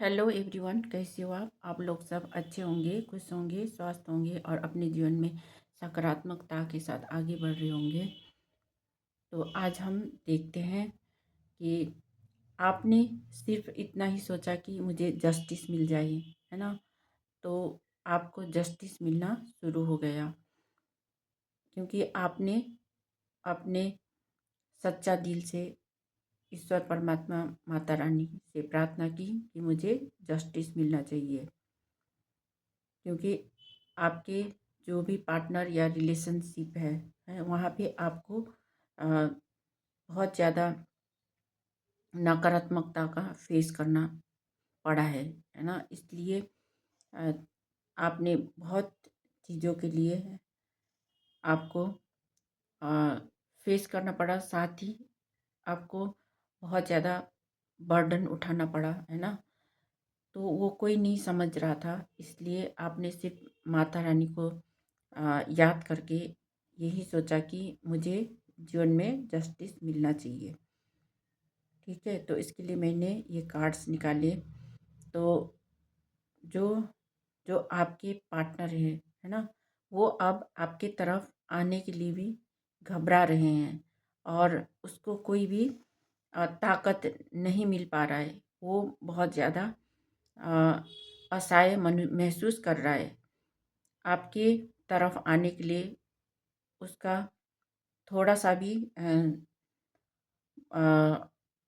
Hello everyone, कैसे हो आप लोग सब अच्छे होंगे, खुश होंगे, स्वस्थ होंगे और अपने जीवन में सकारात्मकता के साथ आगे बढ़ रहे होंगे। तो आज हम देखते हैं कि आपने सिर्फ इतना ही सोचा कि मुझे जस्टिस मिल जाए, है ना। तो आपको जस्टिस मिलना शुरू हो गया, क्योंकि आपने अपने सच्चा दिल से ईश्वर परमात्मा माता रानी से प्रार्थना की कि मुझे जस्टिस मिलना चाहिए। क्योंकि आपके जो भी पार्टनर या रिलेशनशिप है वहाँ पे आपको बहुत ज़्यादा नकारात्मकता का फेस करना पड़ा है ना। इसलिए अ, आपने बहुत चीज़ों के लिए आपको फेस करना पड़ा, साथ ही आपको बहुत ज़्यादा बर्डन उठाना पड़ा, है ना। तो वो कोई नहीं समझ रहा था, इसलिए आपने सिर्फ माता रानी को याद करके यही सोचा कि मुझे जीवन में जस्टिस मिलना चाहिए। ठीक है, तो इसके लिए मैंने ये कार्ड्स निकाले। तो जो जो आपके पार्टनर है ना, वो अब आपके तरफ आने के लिए भी घबरा रहे हैं और उसको कोई भी ताकत नहीं मिल पा रहा है। वो बहुत ज़्यादा असहाय महसूस कर रहा है। आपके तरफ आने के लिए उसका थोड़ा सा भी अ,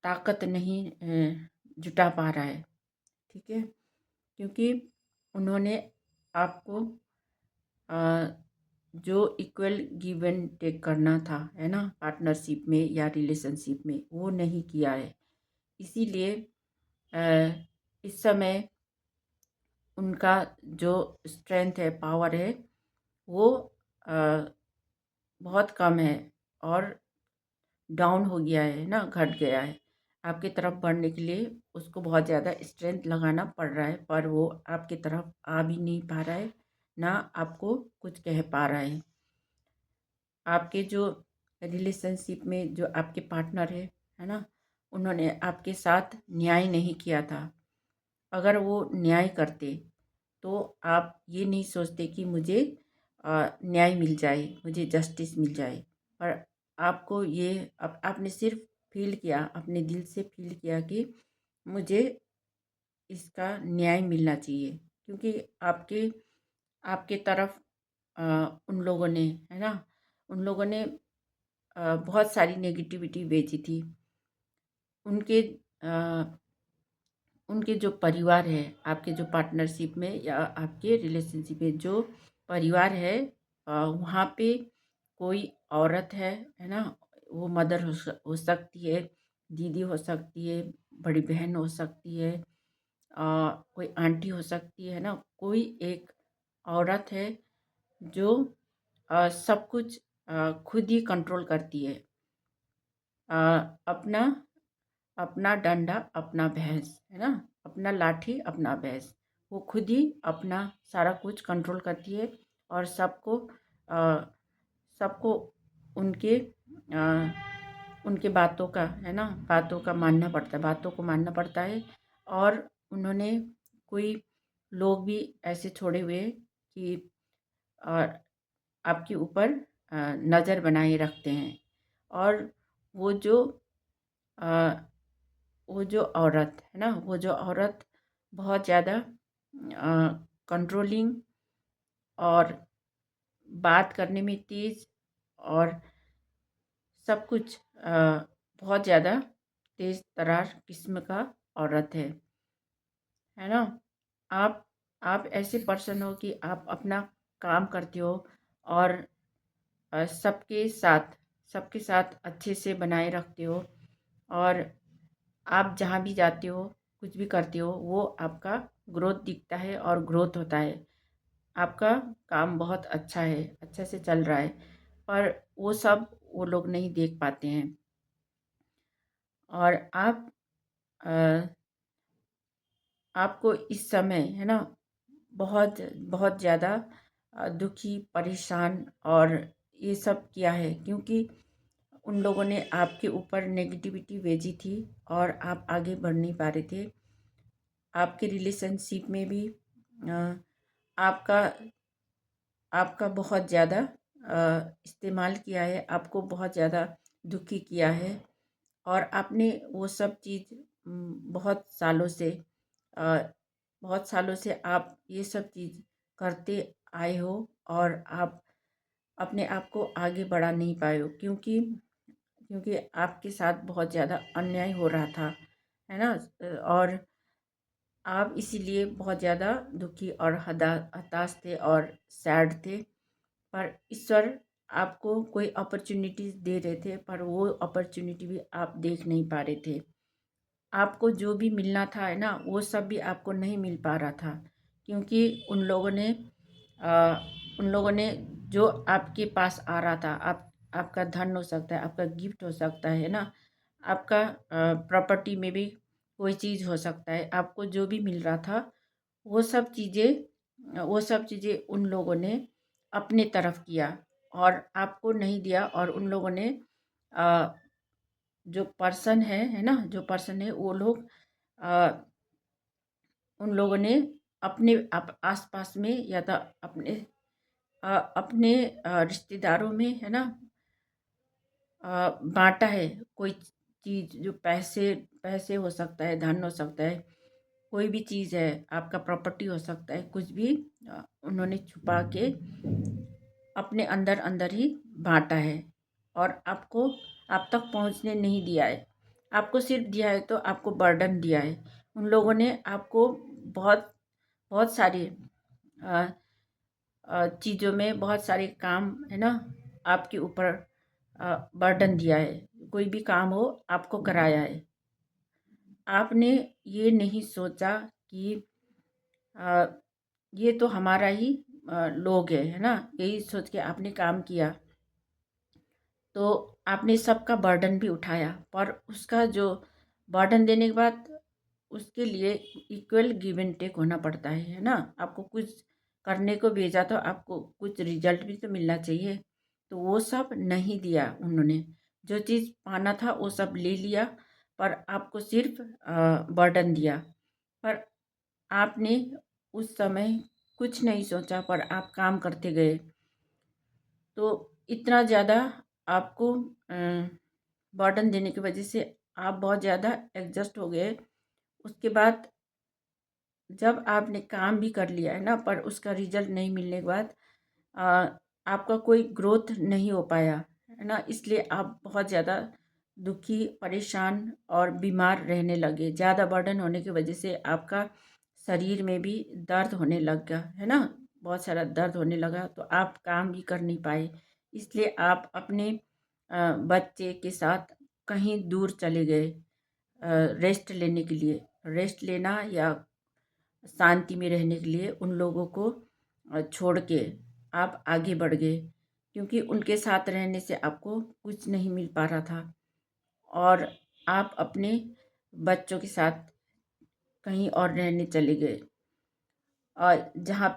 ताकत नहीं जुटा पा रहा है। ठीक है, क्योंकि उन्होंने आपको जो इक्वल गिव एंड टेक करना था, है ना, पार्टनरशिप में या रिलेशनशिप में, वो नहीं किया है। इसीलिए इस समय उनका जो स्ट्रेंथ है, पावर है, वो अ, बहुत कम है और डाउन हो गया है ना, घट गया है। आपकी तरफ बढ़ने के लिए उसको बहुत ज़्यादा स्ट्रेंथ लगाना पड़ रहा है, पर वो आपकी तरफ आ भी नहीं पा रहा है, ना आपको कुछ कह पा रहा है। आपके जो रिलेशनशिप में जो आपके पार्टनर है ना, उन्होंने आपके साथ न्याय नहीं किया था। अगर वो न्याय करते तो आप ये नहीं सोचते कि मुझे न्याय मिल जाए, मुझे जस्टिस मिल जाए। पर आपको ये आपने सिर्फ फील किया, अपने दिल से फील किया कि मुझे इसका न्याय मिलना चाहिए, क्योंकि आपके आपके तरफ अ, उन लोगों ने, है ना, उन लोगों ने बहुत सारी नेगेटिविटी भेजी थी। उनके अ, उनके जो परिवार है, आपके जो पार्टनरशिप में या आपके रिलेशनशिप में जो परिवार है, वहाँ पे कोई औरत है ना, वो मदर हो सकती है, दीदी हो सकती है, बड़ी बहन हो सकती है, कोई आंटी हो सकती है ना। कोई एक औरत है जो सब कुछ खुद ही कंट्रोल करती है। अ, अपना अपना डंडा अपना भैंस, है ना, अपना लाठी अपना भैंस। वो खुद ही अपना सारा कुछ कंट्रोल करती है और सबको अ, सबको उनके उनके बातों का, है ना, बातों का मानना पड़ता है, बातों को मानना पड़ता है। और उन्होंने कोई लोग भी ऐसे छोड़े हुए कि और आपके ऊपर नज़र बनाए रखते हैं। और वो जो अ, वो जो औरत है ना, वो जो औरत बहुत ज़्यादा कंट्रोलिंग और बात करने में तेज़ और सब कुछ बहुत ज़्यादा तेज़ तर्रार किस्म का औरत है ना। आप आप ऐसे पर्सन हो कि आप अपना काम करते हो और सबके साथ अच्छे से बनाए रखते हो। और आप जहाँ भी जाते हो, कुछ भी करते हो, वो आपका ग्रोथ दिखता है और ग्रोथ होता है। आपका काम बहुत अच्छा है, अच्छे से चल रहा है, पर वो सब वो लोग नहीं देख पाते हैं। और अ, आपको इस समय, है ना, बहुत बहुत ज़्यादा दुखी, परेशान और ये सब किया है, क्योंकि उन लोगों ने आपके ऊपर नेगेटिविटी भेजी थी और आप आगे बढ़ नहीं पा रहे थे। आपके रिलेशनशिप में भी आपका आपका बहुत ज़्यादा इस्तेमाल किया है, आपको बहुत ज़्यादा दुखी किया है। और आपने वो सब चीज़ बहुत सालों से अ, बहुत सालों से आप ये सब चीज़ करते आए हो और आप अपने आप को आगे बढ़ा नहीं पाए हो, क्योंकि क्योंकि आपके साथ बहुत ज़्यादा अन्याय हो रहा था, है ना? और आप इसीलिए बहुत ज़्यादा दुखी और हताश थे और सैड थे। पर ईश्वर आपको कोई अपॉर्चुनिटीज़ दे रहे थे, पर वो अपॉर्चुनिटी भी आप देख नहीं पा रहे थे। आपको जो भी मिलना था, है ना, वो सब भी आपको नहीं मिल पा रहा था, क्योंकि अ, उन लोगों ने जो आपके पास आ रहा था, आपका धन हो सकता है, आपका गिफ्ट हो सकता है ना, आपका प्रॉपर्टी में भी कोई चीज़ हो सकता है, आपको जो भी मिल रहा था वो सब चीज़ें उन लोगों ने अपने तरफ किया और आपको नहीं दिया। और उन लोगों ने अ, जो पर्सन है ना, जो पर्सन है वो लोग अ, उन लोगों ने अपने आसपास में या तो अपने रिश्तेदारों में, है ना, बांटा है कोई चीज़, जो पैसे पैसे हो सकता है, धन हो सकता है, कोई भी चीज़ है, आपका प्रॉपर्टी हो सकता है, कुछ भी उन्होंने छुपा के अपने अंदर अंदर ही बांटा है और आपको आप तक पहुंचने नहीं दिया है। आपको सिर्फ दिया है तो आपको बर्डन दिया है। उन लोगों ने आपको बहुत बहुत सारी अ, चीज़ों में बहुत सारे काम, है ना, आपके ऊपर बर्डन दिया है। कोई भी काम हो आपको कराया है। आपने ये नहीं सोचा कि अ, ये तो हमारा ही लोग है ना, यही सोच के आपने काम किया। तो आपने सबका बर्डन भी उठाया, पर उसका जो बर्डन देने के बाद उसके लिए इक्वल गिव एंड टेक होना पड़ता है ना। आपको कुछ करने को भेजा तो आपको कुछ रिजल्ट भी तो मिलना चाहिए। तो वो सब नहीं दिया उन्होंने। जो चीज़ पाना था वो सब ले लिया, पर आपको सिर्फ बर्डन दिया। पर आपने उस समय कुछ नहीं सोचा, पर आप काम करते गए। तो इतना ज़्यादा आपको बर्डन देने की वजह से आप बहुत ज़्यादा एडजस्ट हो गए। उसके बाद जब आपने काम भी कर लिया है ना, पर उसका रिजल्ट नहीं मिलने के बाद अ, आपका कोई ग्रोथ नहीं हो पाया, है ना, इसलिए आप बहुत ज़्यादा दुखी, परेशान और बीमार रहने लगे। ज़्यादा बर्डन होने की वजह से आपका शरीर में भी दर्द होने लग गया, है ना, बहुत सारा दर्द होने लगा, तो आप काम भी कर नहीं पाए। इसलिए आप अपने बच्चे के साथ कहीं दूर चले गए रेस्ट लेने के लिए। रेस्ट लेना या शांति में रहने के लिए उन लोगों को छोड़ के आप आगे बढ़ गए, क्योंकि उनके साथ रहने से आपको कुछ नहीं मिल पा रहा था। और आप अपने बच्चों के साथ कहीं और रहने चले गए, और जहाँ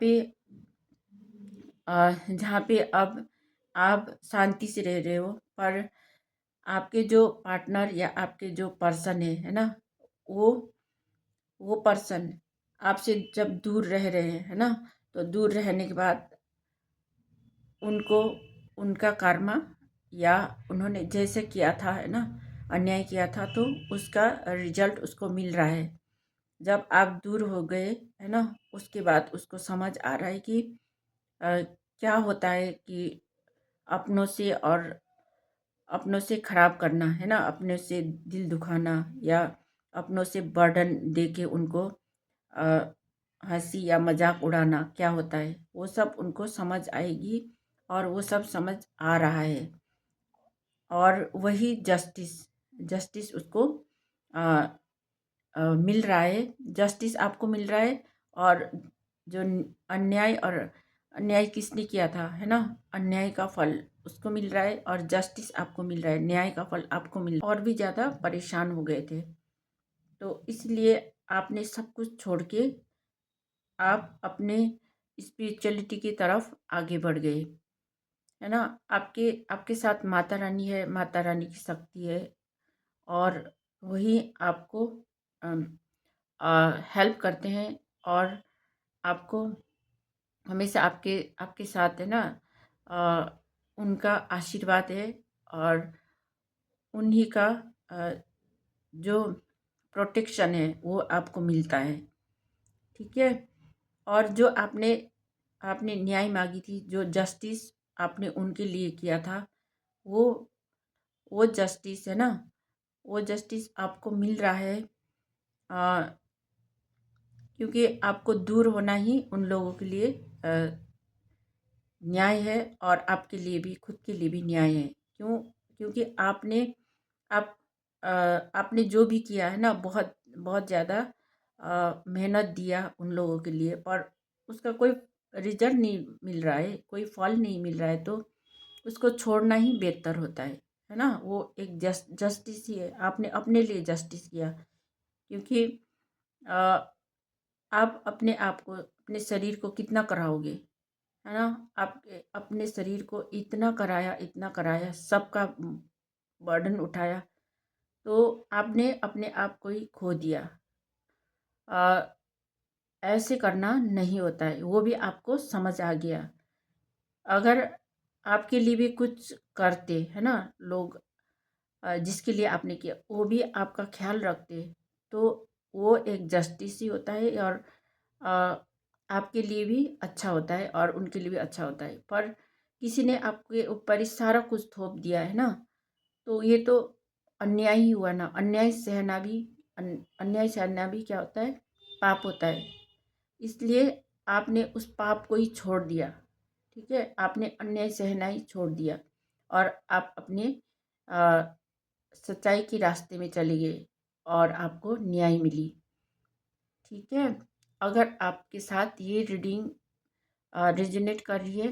पे अब आप शांति से रह रहे हो, पर आपके जो पार्टनर या आपके जो पर्सन है ना, वो वो पर्सन आपसे जब दूर रह रहे हैं, है ना, तो दूर रहने के बाद उनको उनका कर्मा या उन्होंने जैसे किया था, है ना, अन्याय किया था, तो उसका रिजल्ट उसको मिल रहा है। जब आप दूर हो गए, है ना, उसके बाद उसको समझ आ रहा है कि क्या होता है कि अपनों से और अपनों से खराब करना, है ना, अपनों से दिल दुखाना या अपनों से बर्डन दे के उनको अ, हंसी या मजाक उड़ाना क्या होता है, वो सब उनको समझ आएगी। और वो सब समझ आ रहा है, और वही जस्टिस जस्टिस उसको अ, मिल रहा है। जस्टिस आपको मिल रहा है। और जो अन्याय किसने किया था, है ना, अन्याय का फल उसको मिल रहा है, और जस्टिस आपको मिल रहा है, न्याय का फल आपको मिल रहा है। और भी ज़्यादा परेशान हो गए थे, तो इसलिए आपने सब कुछ छोड़ के आप अपने स्पिरिचुअलिटी की तरफ आगे बढ़ गए, है ना। आपके आपके साथ माता रानी है, माता रानी की शक्ति है, और वही आपको हेल्प करते हैं और आपको हमेशा आपके आपके साथ है ना, उनका आशीर्वाद है और उन्हीं का अ, जो प्रोटेक्शन है वो आपको मिलता है। ठीक है। और जो आपने आपने न्याय मांगी थी, जो जस्टिस आपने उनके लिए किया था, वो वो जस्टिस है ना, वो जस्टिस आपको मिल रहा है। अ, क्योंकि आपको दूर होना ही उन लोगों के लिए न्याय है और आपके लिए भी, खुद के लिए भी न्याय है। क्यों? क्योंकि आप आपने जो भी किया है ना, बहुत बहुत ज़्यादा मेहनत दिया उन लोगों के लिए, पर उसका कोई रिजल्ट नहीं मिल रहा है, कोई फल नहीं मिल रहा है, तो उसको छोड़ना ही बेहतर होता है ना। वो एक जस्टिस ही है, आपने अपने लिए जस्टिस किया। क्योंकि अ, आप अपने आप को, अपने शरीर को कितना कराओगे, है ना। आप अपने शरीर को इतना कराया, सबका बर्डन उठाया, तो आपने अपने आप को ही खो दिया। अ, ऐसे करना नहीं होता है, वो भी आपको समझ आ गया। अगर आपके लिए भी कुछ करते है ना लोग, जिसके लिए आपने किया वो भी आपका ख्याल रखते, तो वो एक जस्टिस ही होता है और अ, आपके लिए भी अच्छा होता है और उनके लिए भी अच्छा होता है। पर किसी ने आपके ऊपर ही सारा कुछ थोप दिया है ना, तो ये तो अन्याय ही हुआ ना। अन्याय सहना भी क्या होता है, पाप होता है। इसलिए आपने उस पाप को ही छोड़ दिया। ठीक है, आपने अन्याय सहना ही छोड़ दिया और आप अपने अ, सच्चाई के रास्ते में चले गए और आपको न्याय मिली। ठीक है। अगर आपके साथ ये रीडिंग रेजोनेट कर रही है,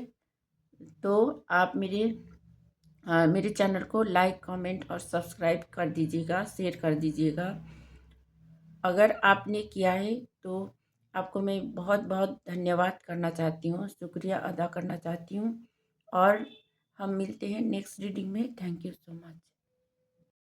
तो आप मेरे चैनल को लाइक, कमेंट और सब्सक्राइब कर दीजिएगा, शेयर कर दीजिएगा। अगर आपने किया है तो आपको मैं बहुत बहुत धन्यवाद करना चाहती हूँ, शुक्रिया अदा करना चाहती हूँ। और हम मिलते हैं नेक्स्ट रीडिंग में। Thank you so much.